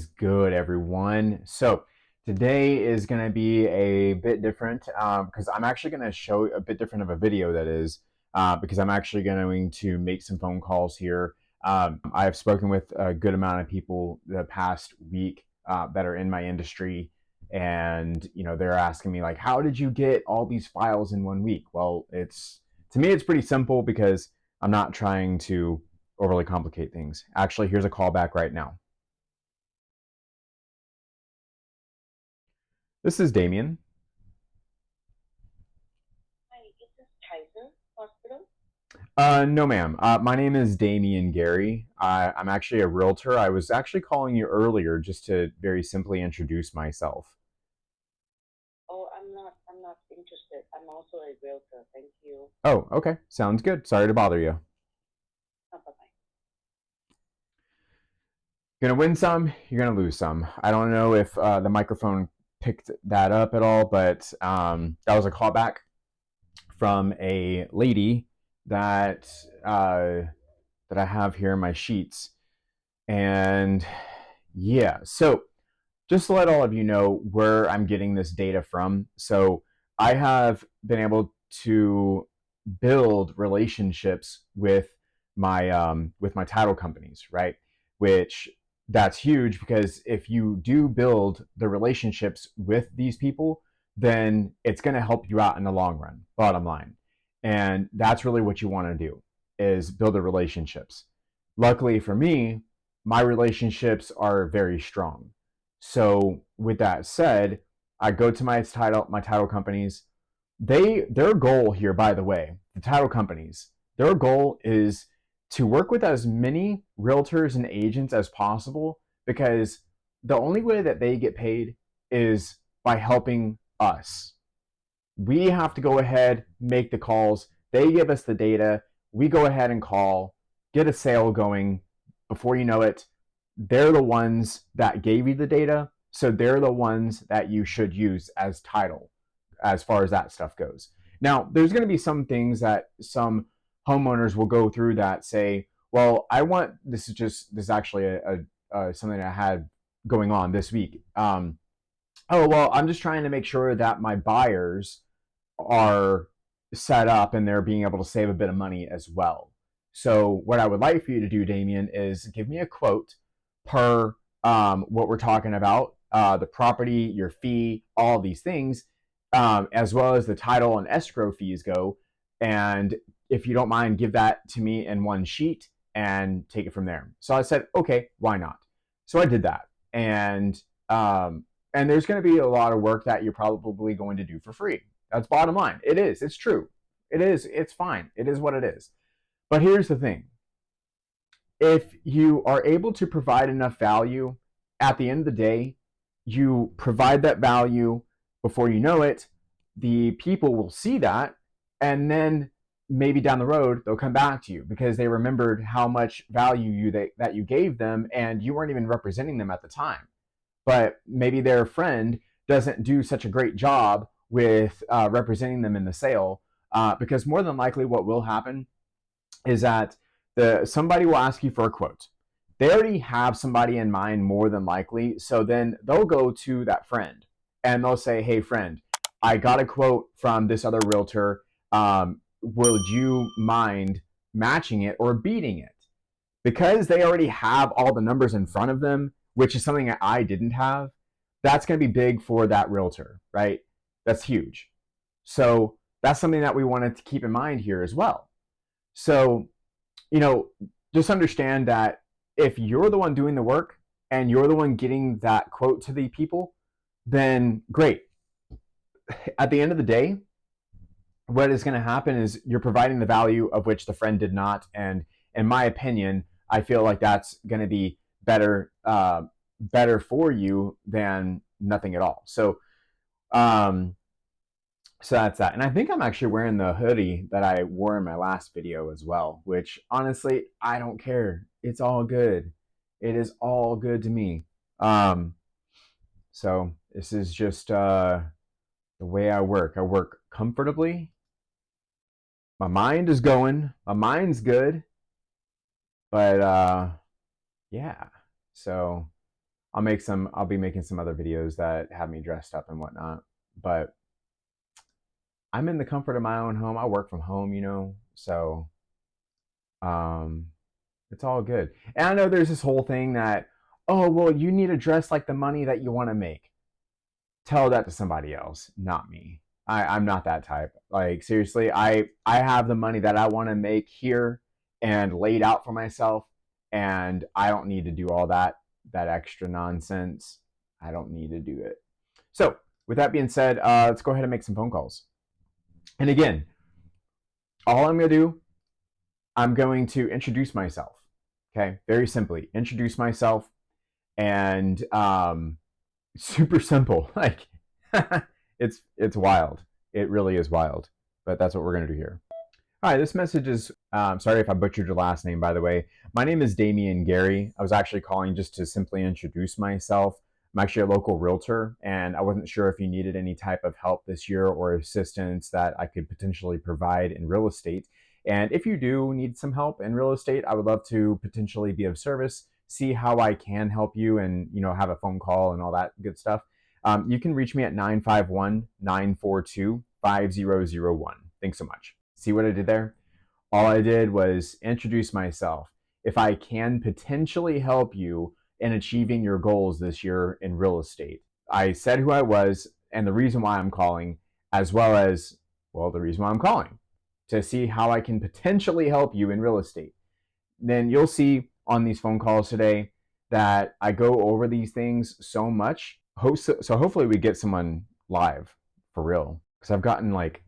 is good, everyone? So today is going to be a bit different because I'm actually going to show a bit different of a video, that is, because I'm actually going to make some phone calls here. I've spoken with a good amount of people the past week that are in my industry, and they're asking me like, how did you get all these files in 1 week? Well, to me it's pretty simple because I'm not trying to overly complicate things. Actually, here's a call back right now. This is Damian. Hi, is this Tyson Hospital? No, ma'am. My name is Damian Gerry. I'm actually a realtor. I was actually calling you earlier just to very simply introduce myself. Oh, I'm not interested. I'm also a realtor. Thank you. Oh, okay. Sounds good. Sorry to bother you. Oh, bye-bye. Gonna win some, you're gonna lose some. I don't know if the microphone picked that up at all, but that was a callback from a lady that that I have here in my sheets. And yeah, so just to let all of you know where I'm getting this data from. So I have been able to build relationships with my title companies, right? Which that's huge because if you do build the relationships with these people, then it's going to help you out in the long run, bottom line. And that's really what you want to do, is build the relationships. Luckily for me, my relationships are very strong. So with that said, I go to my title companies. Their goal here, by the way, the title companies, their goal is to work with as many realtors and agents as possible, because the only way that they get paid is by helping us. We have to go ahead, make the calls. They give us the data. We go ahead and call, get a sale going. Before you know it, they're the ones that gave you the data. So they're the ones that you should use as title as far as that stuff goes. Now, there's going to be some things that some homeowners will go through that say, well, I want this is actually something I had going on this week. Oh, well, I'm just trying to make sure that my buyers are set up and they're being able to save a bit of money as well. So what I would like for you to do, Damien, is give me a quote per what we're talking about, the property, your fee, all these things, as well as the title and escrow fees go. And if you don't mind, give that to me in one sheet and take it from there. So I said, okay, why not? So I did that. And there's going to be a lot of work that you're probably going to do for free. That's bottom line. It is. It's true. It is. It's fine. It is what it is. But here's the thing. If you are able to provide enough value, at the end of the day, you provide that value. Before you know it, the people will see that, and then maybe down the road they'll come back to you because they remembered how much value that you gave them, and you weren't even representing them at the time. But maybe their friend doesn't do such a great job with representing them in the sale, because more than likely what will happen is that somebody will ask you for a quote. They already have somebody in mind, more than likely. So then they'll go to that friend and they'll say, hey, friend, I got a quote from this other realtor. Would you mind matching it or beating it? Because they already have all the numbers in front of them, which is something that I didn't have, that's going to be big for that realtor, right? That's huge. So that's something that we wanted to keep in mind here as well. So, you know, just understand that if you're the one doing the work and you're the one getting that quote to the people, then great. At the end of the day, what is going to happen is you're providing the value of which the friend did not. And in my opinion, I feel like that's going to be better for you than nothing at all. Um, so that's that. And I think I'm actually wearing the hoodie that I wore in my last video as well, which honestly, I don't care. It's all good. It is all good to me. Um, so this is just the way I work. I work comfortably. My mind is going. My mind's good. But yeah. So I'll be making some other videos that have me dressed up and whatnot. But I'm in the comfort of my own home. I work from home, so um, it's all good. And I know there's this whole thing that, oh, well, you need to dress like the money that you want to make. Tell that to somebody else, not me. I'm not that type. Like seriously, I have the money that I want to make here and laid out for myself, and I don't need to do all that extra nonsense. I don't need to do it. So with that being said, let's go ahead and make some phone calls. And again, all I'm going to do, I'm going to introduce myself. Okay, very simply, introduce myself, and super simple. Like it's wild. It really is wild. But that's what we're gonna do here. Hi, this message is. Sorry if I butchered your last name, by the way. My name is Damian Gerry. I was actually calling just to simply introduce myself. I'm actually a local realtor, and I wasn't sure if you needed any type of help this year or assistance that I could potentially provide in real estate. And if you do need some help in real estate, I would love to potentially be of service, see how I can help you, and have a phone call and all that good stuff. You can reach me at 951-942-5001. Thanks so much. See what I did there? All I did was introduce myself. If I can potentially help you in achieving your goals this year in real estate, I said who I was and the reason why I'm calling, as well as, well, the reason why I'm calling, to see how I can potentially help you in real estate. Then you'll see on these phone calls today that I go over these things so much. So hopefully we get someone live for real, because I've gotten like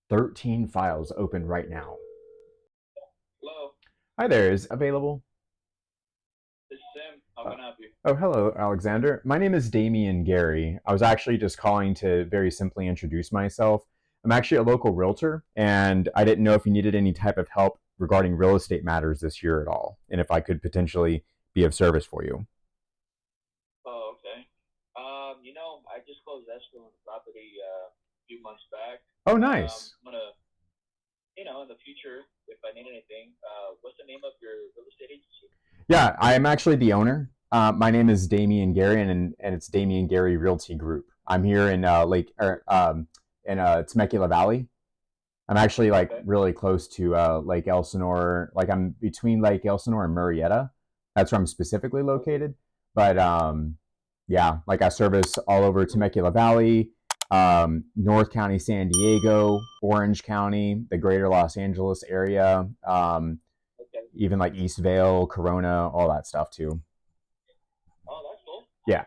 13 files open right now. Hello, Hi there, is available? this is Sam. How can I help you? Oh, hello, Alexander. My name is Damian Gerry. I was actually just calling to very simply introduce myself. I'm actually a local realtor, and I didn't know if you needed any type of help regarding real estate matters this year at all, and if I could potentially be of service for you. Oh, okay. I just closed escrow on the property a few months back. Oh, nice. I'm gonna, in the future, if I need anything, what's the name of your real estate agency? Yeah, I am actually the owner. My name is Damian Gerry, and it's Damian Gerry Realty Group. I'm here in Temecula Valley. I'm actually like Okay. really close to Lake Elsinore. Like I'm between Lake Elsinore and Murrieta. That's where I'm specifically located. But yeah, like I service all over Temecula Valley, North County, San Diego, Orange County, the greater Los Angeles area, Okay. even like East Vale, Corona, all that stuff too. Oh, that's cool. Yeah.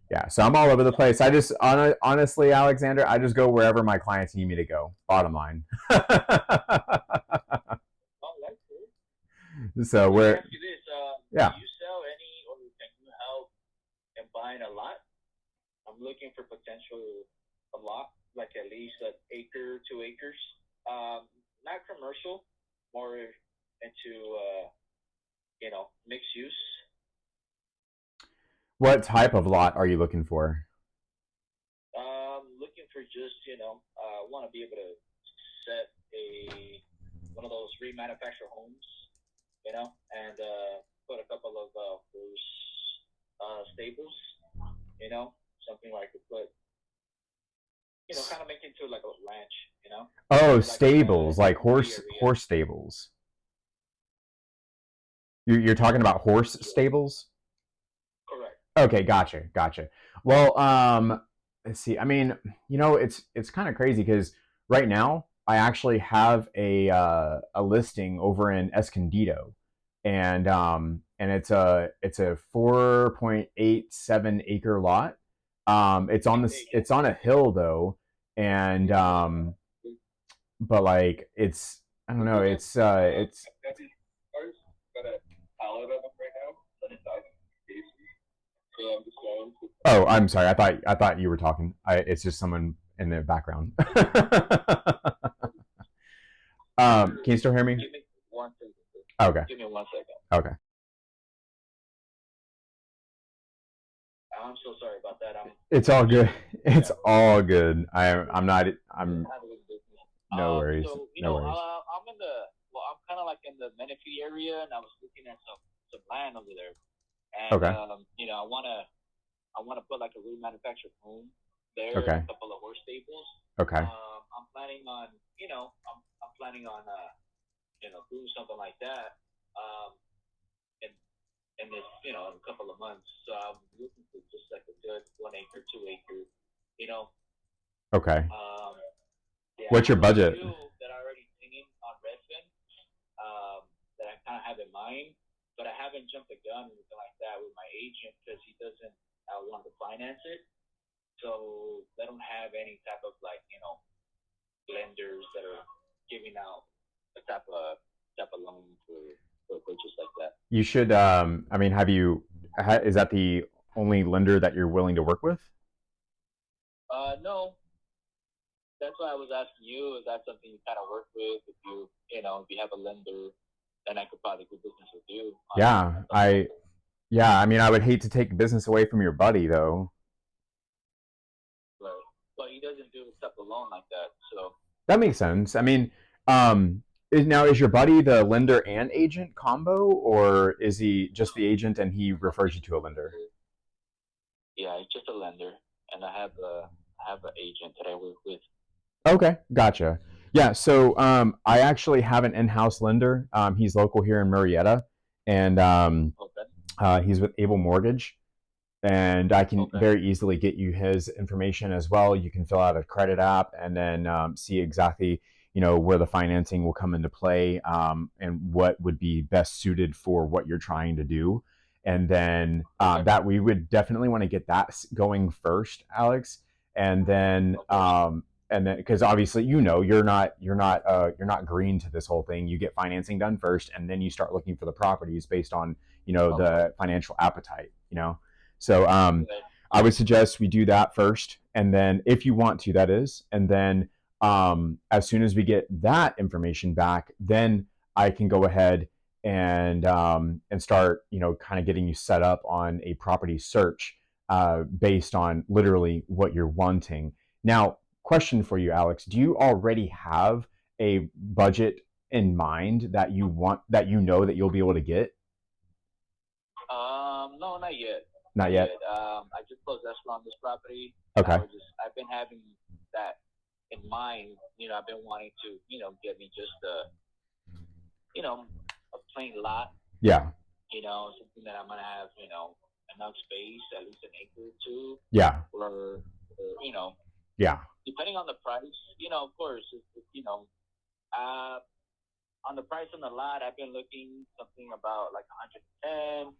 Yeah, so I'm all over the place. I just honestly, Alexander, I just go wherever my clients need me to go. Bottom line. Oh, that's cool. So Let me we're ask you this. yeah. Do you sell any or can you help in buying a lot? I'm looking for a lot, like at least an acre, 2 acres. Not commercial, more into, mixed use. What type of lot are you looking for? Looking for just, want to be able to set one of those remanufactured homes, and put a couple of horse stables, something like to put, kind of make it into like a ranch. Oh, Like stables, like area. horse stables. You're talking about horse stables? Correct. Okay, gotcha. Well, let's see. I mean, it's kind of crazy because right now I actually have a listing over in Escondido, and it's a 4.87 acre lot. It's on a hill though, and but like it's I don't know. It's Oh, I'm sorry. I thought you were talking. It's just someone in the background. Can you still hear me? Give me 1 second. Okay. Give me 1 second. Okay. I'm so sorry about that. It's all good. It's all good. I'm not. I'm Handling business. no worries. So No worries. I'm kind of like in the Menifee area, and I was looking at some land over there, and Okay. you know, I wanna put like a remanufactured home there, Okay. a couple of horse stables. Okay. I'm planning on, you know, I'm planning on, you know, doing something like that, in in this, you know, in a couple of months. So I'm looking for just like a good 1 acre, 2 acre, you know. Okay. Yeah, What's I your have a budget? few that I already seen on Redfin, that I kind of have in mind, but I haven't jumped the gun or anything like that with my agent because he doesn't want to finance it. So they don't have any type of like, you know, lenders that are giving out a type of loan for a purchase like that. You should. I mean, is that the only lender that you're willing to work with? No, that's why I was asking you. Is that something you kind of work with? If you know, if you have a lender, then I could probably do business with you. Yeah. I mean, I would hate to take business away from your buddy, though. Right. But he doesn't do a type of loan like that. So That makes sense. I mean, is your buddy the lender and agent combo, or is he just the agent and he refers you to a lender? yeah, he's just a lender, and I have an agent that I work with. Okay, gotcha. Yeah, so I actually have an in-house lender. He's local here in Murrieta, and Okay. he's with Able Mortgage. And I can Okay. very easily get you his information as well. You can fill out a credit app and then see exactly, where the financing will come into play, and what would be best suited for what you're trying to do. And then Okay. that we would definitely want to get that going first, Alex. And then because obviously you're not green to this whole thing. You get financing done first, and then you start looking for the properties based on Okay. the financial appetite. So Okay. I would suggest we do that first, and then if you want to, that is, and then as soon as we get that information back, then I can go ahead and start, kind of getting you set up on a property search based on literally what you're wanting. Now, question for you, Alex: do you already have a budget in mind that you want, that that you'll be able to get? No, not yet. Not Not yet. yet. I just closed escrow on this property, and Okay. I've been having that in mind. You know, I've been wanting to, you know, get me just you know, a plain lot. Yeah. You know, something that I'm gonna have, you know, enough space, at least an acre or two, Yeah. or you know, Yeah. depending on the price. You know, of course, you know, uh, on the price on the lot, I've been looking something about like 110,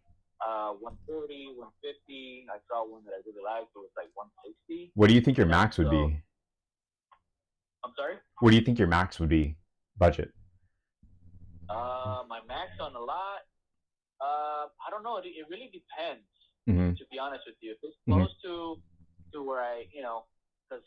140, 150. I saw one that I really liked. It was like 160. What do you think your You know, max would so be? I'm sorry. What do you think your max would be? Budget. My max on the lot. I don't know. It really depends. Mm-hmm. To be honest with you, if it's Mm-hmm. close to where I, you know, because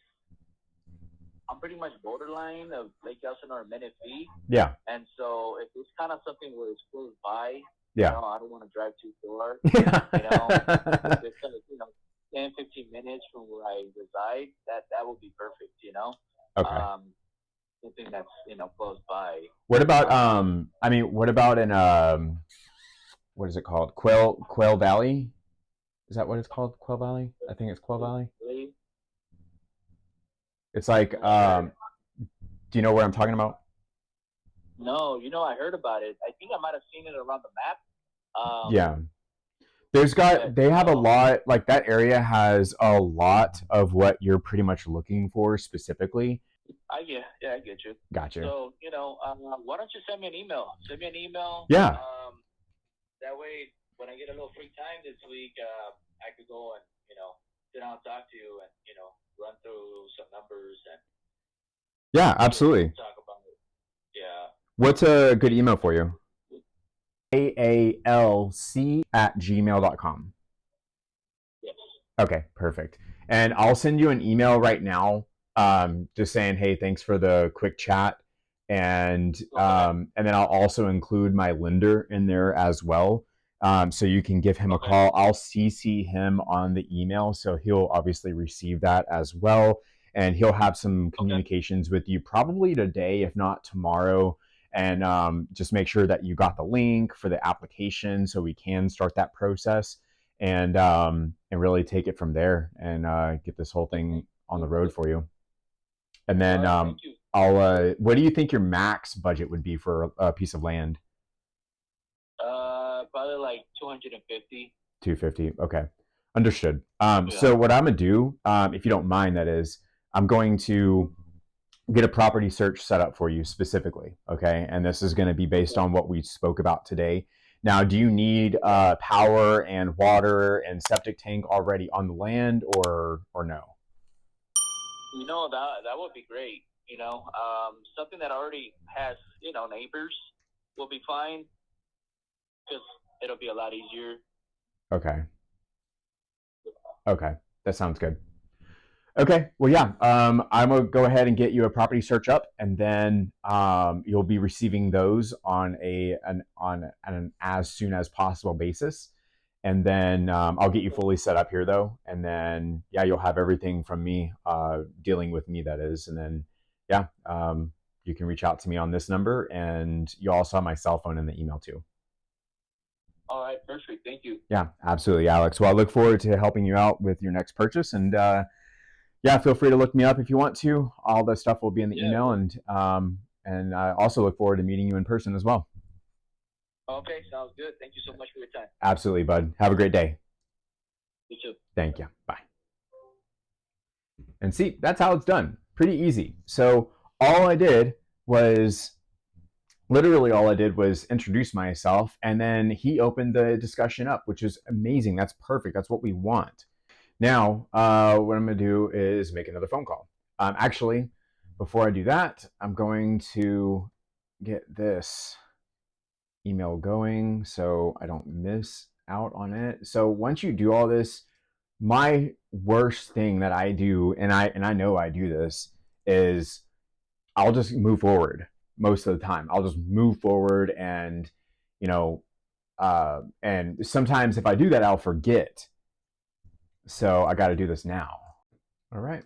I'm pretty much borderline of Lake Elsinore or Menifee. Yeah. And so if it's kind of something where it's close by, Yeah. you know, I don't want to drive too far. Yeah. You know, if it's kind of, you know, 10, 15 minutes from where I reside, that would be perfect, you know. Okay. Something that's, you know, close by. What about what about in what is it called? Quail Valley? Is that what it's called? Quail Valley? I think it's Quail Valley. Really? It's like do you know what I'm talking about? No, you know, I heard about it. I think I might have seen it around the map. Yeah. They have a lot, like that area has a lot of what you're pretty much looking for specifically. I get you. Gotcha. So, you know, why don't you send me an email? Send me an email. Yeah. That way, when I get a little free time this week, I could go and, you know, sit down and talk to you and, you know, run through some numbers and Yeah, absolutely. talk about it. Yeah. What's a good email for you? aalc@gmail.com. Yes. Okay, perfect. And I'll send you an email right now, just saying, hey, thanks for the quick chat. And then I'll also include my lender in there as well. So you can give him a call. I'll CC him on the email, so he'll obviously receive that as well. And he'll have some communications with you probably today, if not tomorrow. and just make sure that you got the link for the application so we can start that process and really take it from there and get this whole thing on the road for you. And then Thank you. what do you think your max budget would be for a piece of land? Probably like 250. 250. Okay. Understood. Yeah. So what I'm going to do, if you don't mind, that is, I'm going to get a property search set up for you specifically. Okay. And this is going to be based on what we spoke about today. Now, do you need power and water and septic tank already on the land or no? You know, that would be great. You know, something that already has, you know, neighbors will be fine, because it'll be a lot easier. Okay. Okay. That sounds good. Okay. Well, yeah. I'm gonna go ahead and get you a property search up, and then you'll be receiving those on an as soon as possible basis. And then I'll get you fully set up here, though. And then yeah, you'll have everything from me, dealing with me, that is. And then yeah, you can reach out to me on this number, and you also have my cell phone in the email too. All right, perfect. Thank you. Yeah, absolutely, Alex. Well, I look forward to helping you out with your next purchase, and yeah, feel free to look me up if you want to. All the stuff will be in the email, and I also look forward to meeting you in person as well. Okay, sounds good. Thank you so much for your time. Absolutely, bud. Have a great day. You too. Thank you. Bye. And see, that's how it's done. Pretty easy. So literally all I did was introduce myself, and then he opened the discussion up, which is amazing. That's perfect. That's what we want. Now, what I'm going to do is make another phone call. Actually, before I do that, I'm going to get this email going so I don't miss out on it. So once you do all this, my worst thing that I do, and I know I do this, is I'll just move forward most of the time. I'll just move forward, and and sometimes if I do that, I'll forget. So I got to do this now. All right.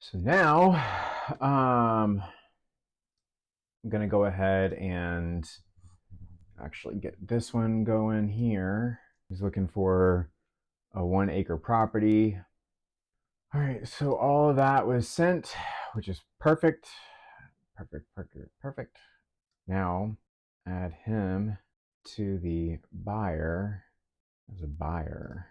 So now I'm going to go ahead and actually get this one going here. He's looking for a 1 acre property. All right. So all of that was sent, which is perfect. Perfect. Now add him to the buyer as a buyer.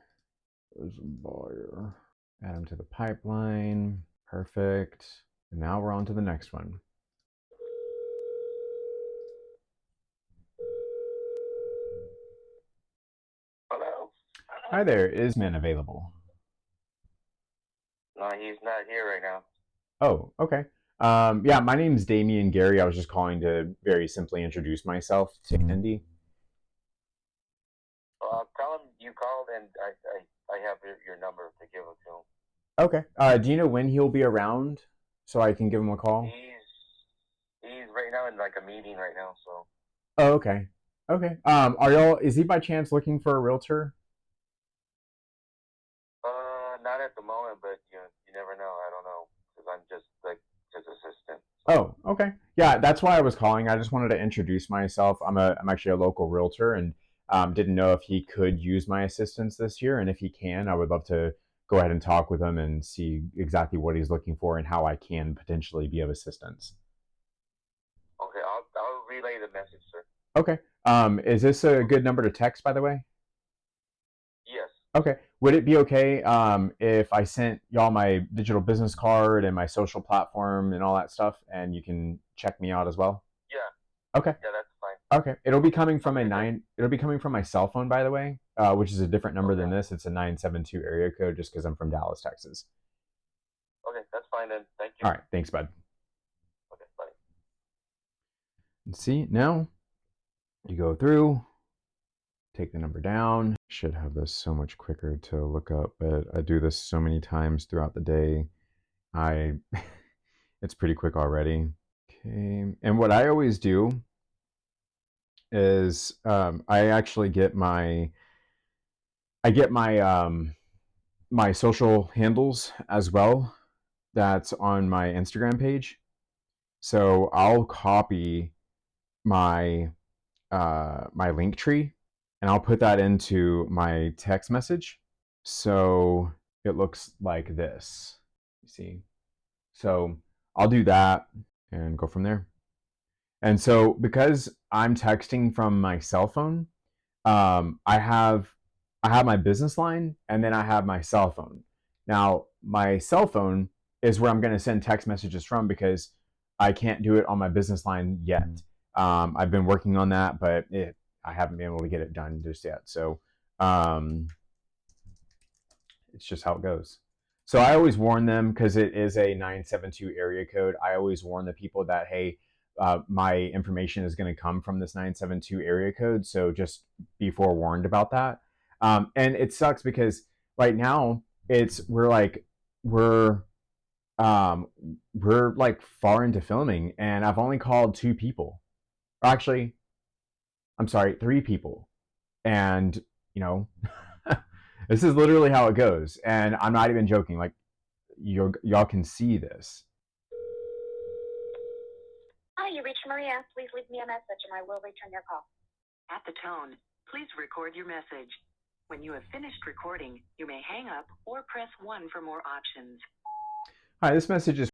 Add him to the pipeline. Perfect. And now we're on to the next one. Hello. Hi there. Is man available? No, he's not here right now. Oh, okay. Yeah, my name's Damian Gerry. I was just calling to very simply introduce myself to Andy. Tell him you called, and I have your number to give him to him. Okay. Do you know when he'll be around so I can give him a call? He's right now in like a meeting right now, so. Oh, okay. Okay. Is he by chance looking for a realtor? Not at the moment, but you never know. I don't know, because I'm just like assistant. Oh, okay. Yeah, that's why I was calling. I just wanted to introduce myself. I'm actually a local realtor, and didn't know if he could use my assistance this year. And if he can, I would love to go ahead and talk with him and see exactly what he's looking for and how I can potentially be of assistance. Okay, I'll relay the message, sir. Okay. Is this a good number to text, by the way? Yes. Okay. Would it be okay if I sent y'all my digital business card and my social platform and all that stuff, and you can check me out as well? Yeah. Okay. Yeah, that's fine. Okay. It'll be coming from it'll be coming from my cell phone, by the way, which is a different number than this. It's a 972 area code, just because I'm from Dallas, Texas. Okay, that's fine then. Thank you. All right. Thanks, bud. Okay, bye. Let's see. Now you go through, take the number down. Should have this so much quicker to look up, but I do this so many times throughout the day. It's pretty quick already. Okay. And what I always do is I actually get my my social handles as well. That's on my Instagram page. So I'll copy my my link tree and I'll put that into my text message. So it looks like this. You see? So I'll do that and go from there. And so because I'm texting from my cell phone, I have my business line and then I have my cell phone. Now my cell phone is where I'm going to send text messages from because I can't do it on my business line yet. I've been working on that, but I haven't been able to get it done just yet. So it's just how it goes. So I always warn them because it is a 972 area code. I always warn the people that, hey, my information is going to come from this 972 area code. So just be forewarned about that. And it sucks because right now we're like far into filming and I've only called 2 people. Or actually, I'm sorry, 3 people. And, you know, this is literally how it goes. And I'm not even joking. Like, y'all can see this. Hi, you reached Maria. Please leave me a message and I will return your call. At the tone, please record your message. When you have finished recording, you may hang up or press 1 for more options. Hi, this message is...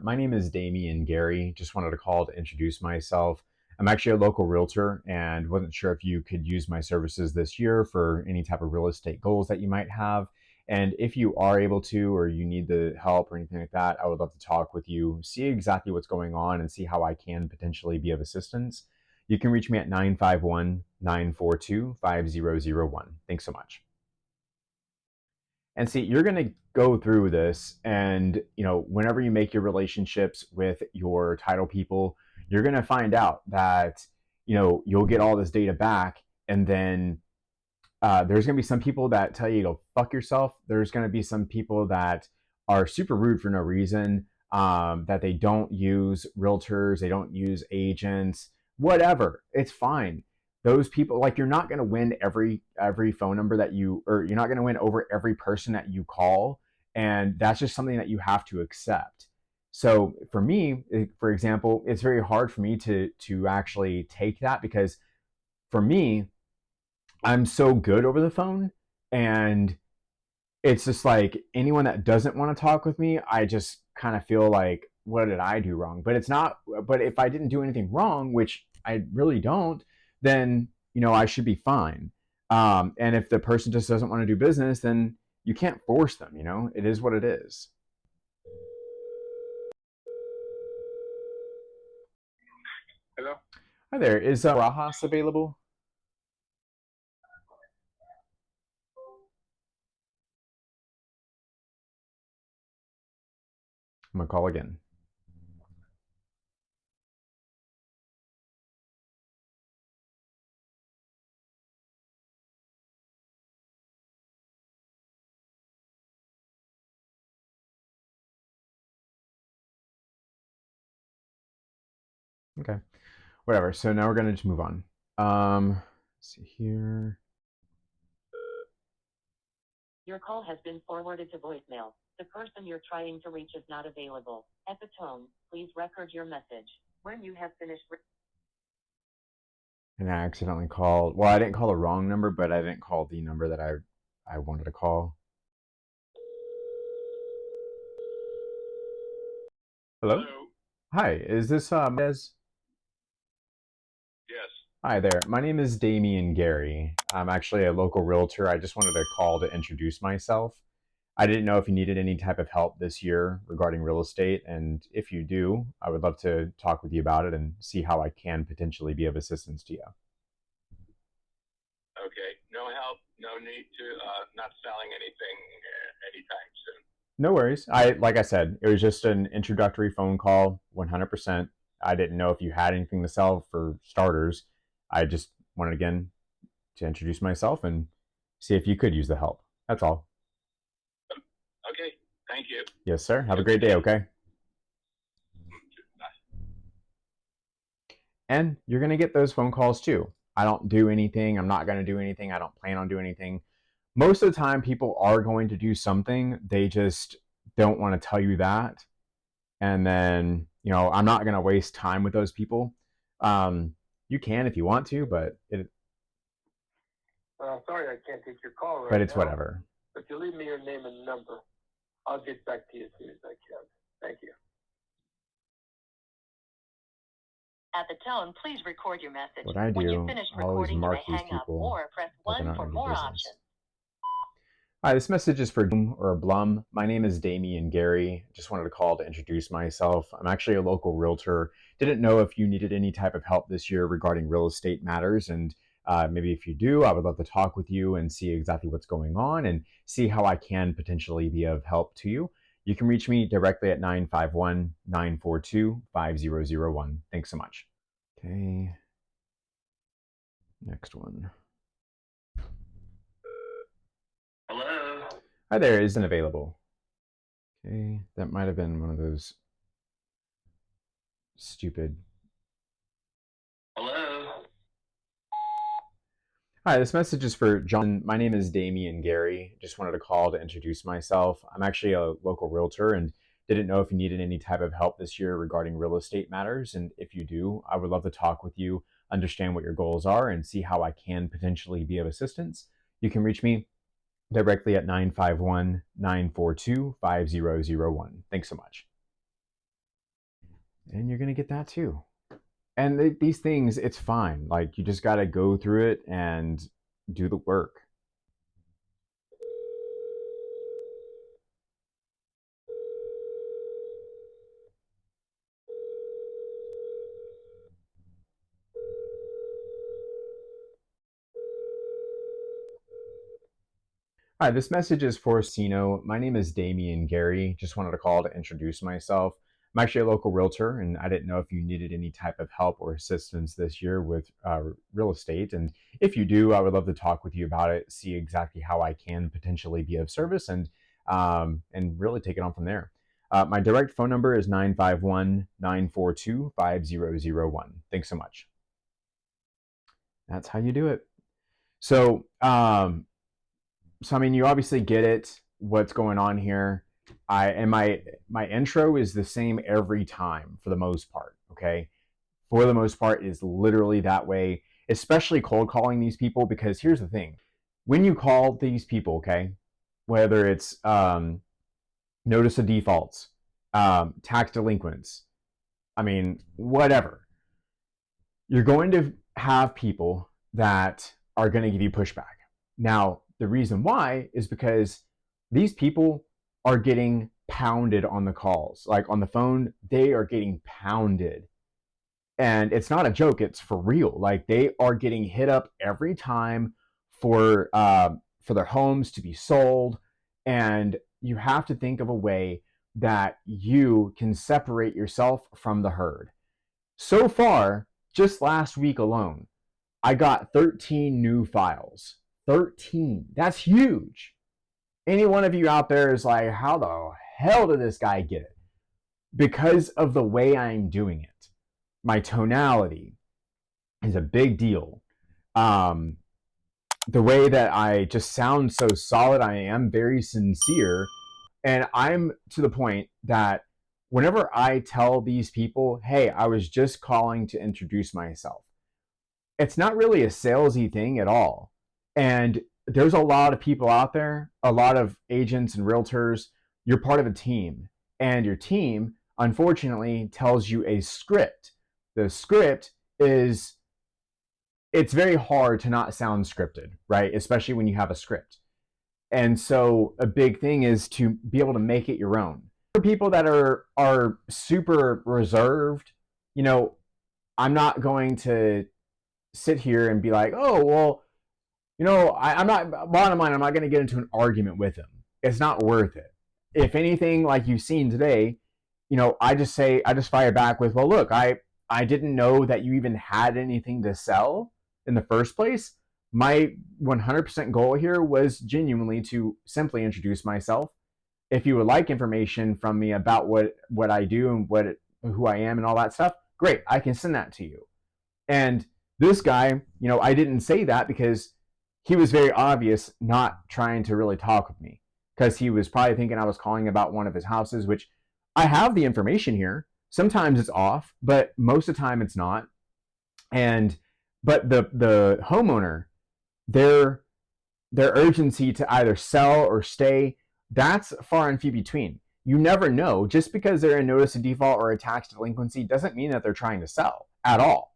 My name is Damian Gerry. Just wanted to call to introduce myself. I'm actually a local realtor and wasn't sure if you could use my services this year for any type of real estate goals that you might have. And if you are able to, or you need the help or anything like that, I would love to talk with you, see exactly what's going on and see how I can potentially be of assistance. You can reach me at 951-942-5001. Thanks so much. And see, you're going to go through this and, you know, whenever you make your relationships with your title people, you're going to find out that, you know, you'll get all this data back and then there's going to be some people that tell you to fuck yourself. There's going to be some people that are super rude for no reason, that they don't use realtors, they don't use agents, whatever. It's fine. Those people, like, you're not going to win every phone number that or you're not going to win over every person that you call. And that's just something that you have to accept. So for me, for example, it's very hard for me to actually take that because for me, I'm so good over the phone and it's just like anyone that doesn't want to talk with me, I just kind of feel like, what did I do wrong? But it's not, but if I didn't do anything wrong, which I really don't, then, you know, I should be fine. And if the person just doesn't want to do business, then you can't force them, you know, it is what it is. Hello? Hi there, is Rajas available? I'm gonna call again. Okay, whatever. So now we're gonna just move on. Let's see here. Your call has been forwarded to voicemail. The person you're trying to reach is not available. At the tone, please record your message. When you have finished... And I accidentally called, well, I didn't call the wrong number, but I didn't call the number that I wanted to call. Hello? Hello? Hi, is this Des? Yes. Hi there, my name is Damian Gerry. I'm actually a local realtor. I just wanted to call to introduce myself. I didn't know if you needed any type of help this year regarding real estate, and if you do, I would love to talk with you about it and see how I can potentially be of assistance to you. Okay. No help, no need to, not selling anything anytime soon. No worries. Like I said, it was just an introductory phone call, 100%. I didn't know if you had anything to sell for starters. I just wanted, again, to introduce myself and see if you could use the help. That's all. Okay. Thank you. Yes, sir. Have a great day, okay? Bye. And you're going to get those phone calls too. I don't do anything. I'm not going to do anything. I don't plan on doing anything. Most of the time, people are going to do something. They just don't want to tell you that. And then, I'm not going to waste time with those people. You can if you want to, but Sorry, I can't take your call right now. but it's whatever. If you leave me your name and number, I'll get back to you as soon as I can. Thank you. At the tone, please record your message. What I When do, you finish I always recording, you mark may these hang up people or press that they're 1 not for in more business. options. Hi, this message is for Doom or Blum. My name is Damian Gerry. Just wanted to call to introduce myself. I'm actually a local realtor. Didn't know if you needed any type of help this year regarding real estate matters. And maybe if you do, I would love to talk with you and see exactly what's going on and see how I can potentially be of help to you. You can reach me directly at 951-942-5001. Thanks so much. Okay. Next one. Hello. Hi there, isn't available. Okay, that might have been one of those stupid. Hello. Hi, this message is for John. My name is Damian Gerry. Just wanted to call to introduce myself. I'm actually a local realtor and didn't know if you needed any type of help this year regarding real estate matters. And if you do, I would love to talk with you, understand what your goals are, and see how I can potentially be of assistance. You can reach me directly at 951-942-5001. Thanks so much. And you're going to get that too. And these things, it's fine. Like, you just got to go through it and do the work. Hi, this message is for Sino. My name is Damian Gerry. Just wanted to call to introduce myself. I'm actually a local realtor, and I didn't know if you needed any type of help or assistance this year with real estate. And if you do, I would love to talk with you about it, see exactly how I can potentially be of service, and really take it on from there. My direct phone number is 951-942-5001. Thanks so much. That's how you do it. So, I mean, you obviously get it, what's going on here. My intro is the same every time for the most part, okay? For the most part is literally that way, especially cold calling these people, because here's the thing. When you call these people, okay, whether it's notice of defaults, tax delinquents, I mean, whatever, you're going to have people that are going to give you pushback. Now, the reason why is because these people are getting pounded on the calls. Like on the phone, they are getting pounded. And it's not a joke, it's for real. Like, they are getting hit up every time for their homes to be sold. And you have to think of a way that you can separate yourself from the herd. So far, just last week alone, I got 13 new files. 13. That's huge. Any one of you out there is like, how the hell did this guy get it? Because of the way I'm doing it. My tonality is a big deal. The way that I just sound so solid, I am very sincere. And I'm to the point that whenever I tell these people, hey, I was just calling to introduce myself, it's not really a salesy thing at all. And there's a lot of people out there, a lot of agents and realtors. You're part of a team, and your team, unfortunately, tells you a script. The script is, it's very hard to not sound scripted, right? Especially when you have a script. And so a big thing is to be able to make it your own. For people that are super reserved, I'm not going to sit here and be like, oh, well, I'm not, bottom line, I'm not going to get into an argument with him. It's not worth it. If anything, like you've seen today, I just fire back with, well, look, I didn't know that you even had anything to sell in the first place. My 100% goal here was genuinely to simply introduce myself. If you would like information from me about what I do and who I am and all that stuff, great, I can send that to you. And this guy, I didn't say that because he was very obvious not trying to really talk with me, because he was probably thinking I was calling about one of his houses, which I have the information here. sometimes it's off, but most of the time it's not. But the homeowner, their urgency to either sell or stay, that's far and few between. You never know. Just because they're in notice of default or a tax delinquency doesn't mean that they're trying to sell at all.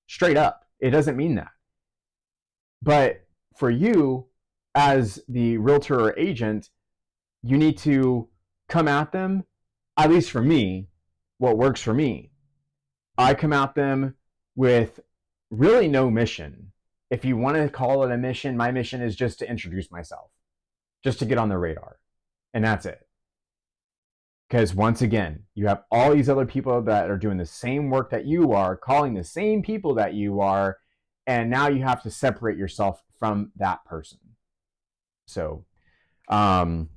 Straight up, it doesn't mean that. But for you, as the realtor or agent, you need to come at them, at least for me, what works for me. I come at them with really no mission. If you want to call it a mission, my mission is just to introduce myself, just to get on the radar. And that's it. Because once again, you have all these other people that are doing the same work that you are, calling the same people that you are, and now you have to separate yourself from that person. So, but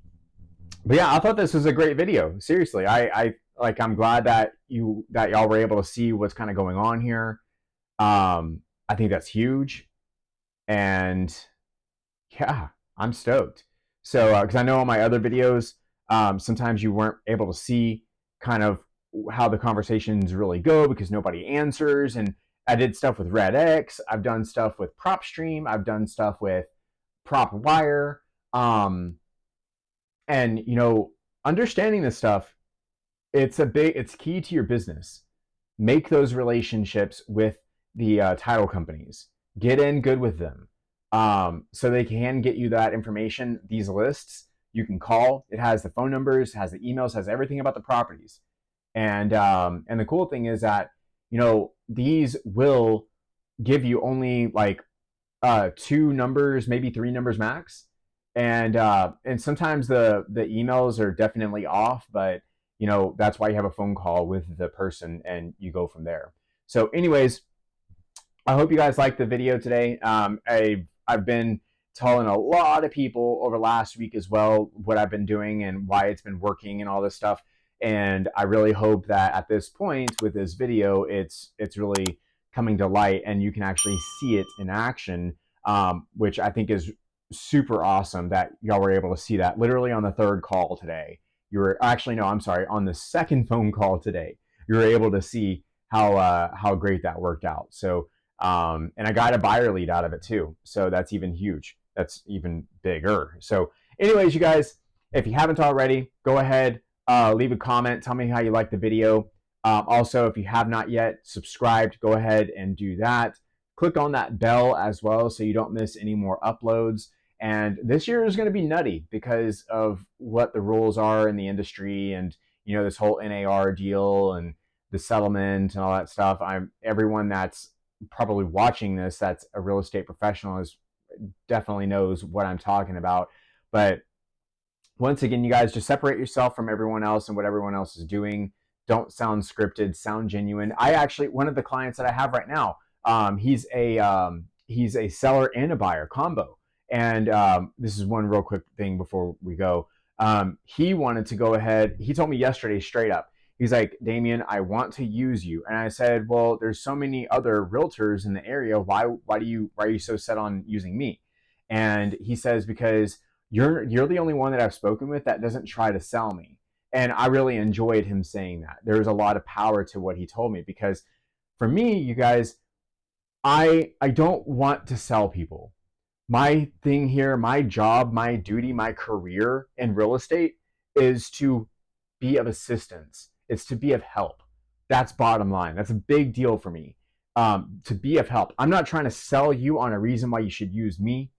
yeah, I thought this was a great video. Seriously, I'm glad that y'all were able to see what's kind of going on here. I think that's huge, and yeah, I'm stoked. So, because I know on my other videos, sometimes you weren't able to see kind of how the conversations really go because nobody answers. And I did stuff with Red X. I've done stuff with PropStream. I've done stuff with PropWire. And understanding this stuff, it's key to your business. Make those relationships with the title companies. Get in good with them, so they can get you that information. These lists you can call. It has the phone numbers, has the emails, has everything about the properties. And the cool thing is that these will give you only like 2 numbers, maybe 3 numbers max. And sometimes the emails are definitely off, but that's why you have a phone call with the person and you go from there. So anyways, I hope you guys liked the video today. I've been telling a lot of people over last week as well what I've been doing and why it's been working and all this stuff. And I really hope that at this point with this video, it's really coming to light and you can actually see it in action, which I think is super awesome that y'all were able to see that literally on the 3rd call today. You were actually, no, I'm sorry, on the 2nd phone call today, you were able to see how great that worked out. So, and I got a buyer lead out of it too. So that's even huge. That's even bigger. So anyways, you guys, if you haven't already, go ahead, leave a comment. Tell me how you like the video. Also, if you have not yet subscribed, go ahead and do that. Click on that bell as well so you don't miss any more uploads. And this year is going to be nutty because of what the rules are in the industry and, this whole NAR deal and the settlement and all that stuff. Everyone that's probably watching this that's a real estate professional definitely knows what I'm talking about. But once again, you guys just separate yourself from everyone else and what everyone else is doing. Don't sound scripted, sound genuine. One of the clients that I have right now, he's a seller and a buyer combo. And this is one real quick thing before we go. He wanted to go ahead. He told me yesterday straight up. He's like, Damian, I want to use you. And I said, well, there's so many other realtors in the area. Why are you so set on using me? And he says, because you're the only one that I've spoken with that doesn't try to sell me. And I really enjoyed him saying that. There was a lot of power to what he told me, because for me, you guys, I don't want to sell people. My thing here, my job, my duty, my career in real estate is to be of assistance. It's to be of help. That's bottom line. That's a big deal for me, to be of help. I'm not trying to sell you on a reason why you should use me.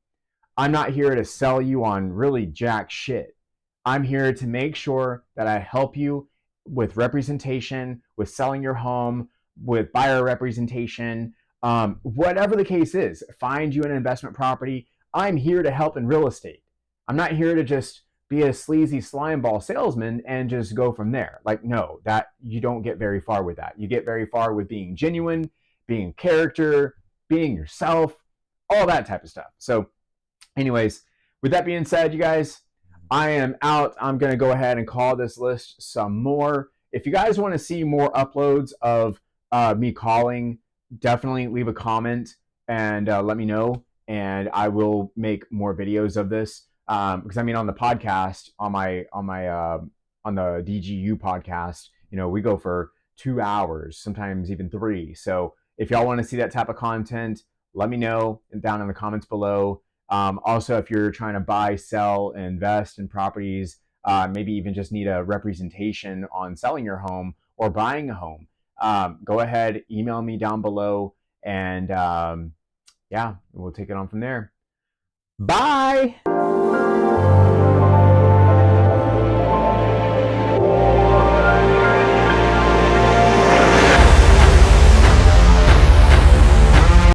I'm not here to sell you on really jack shit. I'm here to make sure that I help you with representation, with selling your home, with buyer representation, whatever the case is. Find you an investment property. I'm here to help in real estate. I'm not here to just be a sleazy slimeball salesman and just go from there. Like, no, that you don't get very far with that. You get very far with being genuine, being character, being yourself, all that type of stuff. So anyways, with that being said, you guys, I am out. I'm going to go ahead and call this list some more. If you guys want to see more uploads of me calling, definitely leave a comment and let me know, and I will make more videos of this. Because on the podcast, on the DGU podcast, we go for 2 hours, sometimes even 3. So if y'all want to see that type of content, let me know down in the comments below. Also, if you're trying to buy, sell, and invest in properties, maybe even just need a representation on selling your home or buying a home, go ahead, email me down below, and yeah, we'll take it on from there. Bye!